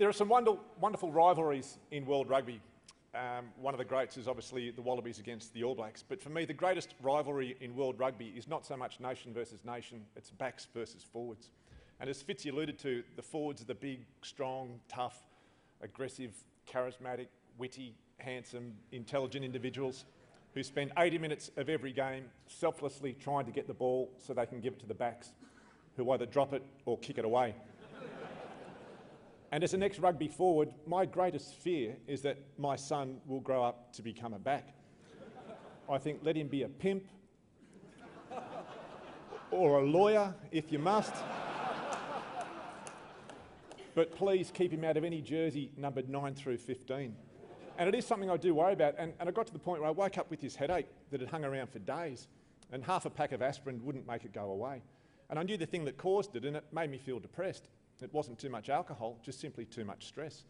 There are some wonderful rivalries in world rugby. One of the greats is obviously the Wallabies against the All Blacks. But for me, the greatest rivalry in world rugby is not so much nation versus nation, it's backs versus forwards. And as Fitzy alluded to, the forwards are the big, strong, tough, aggressive, charismatic, witty, handsome, intelligent individuals who spend 80 minutes of every game selflessly trying to get the ball so they can give it to the backs, who either drop it or kick it away. And as an ex-rugby forward, my greatest fear is that my son will grow up to become a back. I think let him be a pimp or a lawyer if you must. But please keep him out of any jersey numbered 9 through 15. And it is something I do worry about. And I got to the point where I woke up with this headache that had hung around for days, and half a pack of aspirin wouldn't make it go away. And I knew the thing that caused it, and it made me feel depressed. It wasn't too much alcohol, just simply too much stress.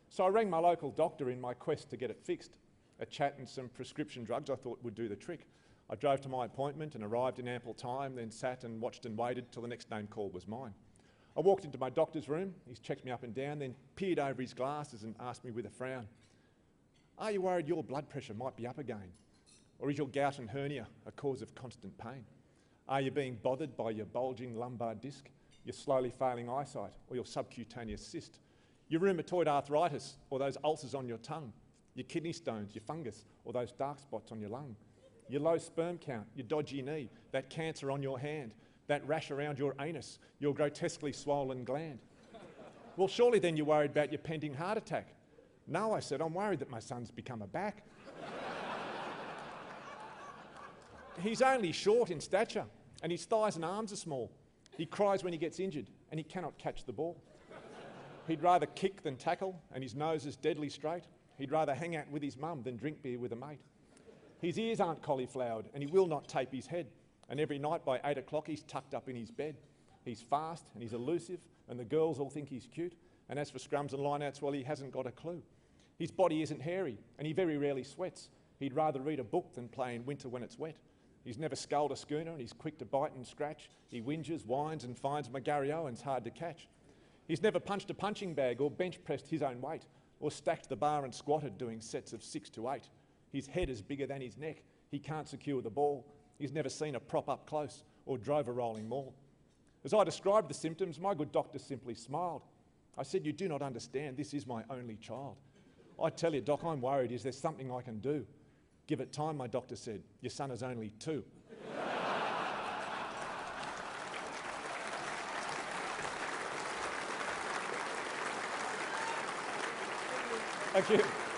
So I rang my local doctor in my quest to get it fixed. A chat and some prescription drugs I thought would do the trick. I drove to my appointment and arrived in ample time, then sat and watched and waited till the next name call was mine. I walked into my doctor's room, he's checked me up and down, then peered over his glasses and asked me with a frown, "Are you worried your blood pressure might be up again? Or is your gout and hernia a cause of constant pain? Are you being bothered by your bulging lumbar disc, your slowly failing eyesight, or your subcutaneous cyst, your rheumatoid arthritis, or those ulcers on your tongue, your kidney stones, your fungus, or those dark spots on your lung, your low sperm count, your dodgy knee, that cancer on your hand, that rash around your anus, your grotesquely swollen gland? Well, surely then you're worried about your pending heart attack." "No," I said, "I'm worried that my son's become a back." "He's only short in stature, and his thighs and arms are small. He cries when he gets injured, and he cannot catch the ball. He'd rather kick than tackle, and his nose is deadly straight. He'd rather hang out with his mum than drink beer with a mate. His ears aren't cauliflowered, and he will not tape his head. And every night by 8 o'clock he's tucked up in his bed. He's fast and he's elusive, and the girls all think he's cute. And as for scrums and lineouts, well, he hasn't got a clue. His body isn't hairy, and he very rarely sweats. He'd rather read a book than play in winter when it's wet. He's never sculled a schooner, and he's quick to bite and scratch. He whinges, whines, and finds McGarry Owen's hard to catch. He's never punched a punching bag or bench pressed his own weight, or stacked the bar and squatted doing sets of 6 to 8. His head is bigger than his neck. He can't secure the ball. He's never seen a prop up close or drove a rolling maul." As I described the symptoms, my good doctor simply smiled. I said, "You do not understand. This is my only child. I tell you, Doc, I'm worried. Is there something I can do?" "Give it time," my doctor said. "Your son is only 2. Thank you.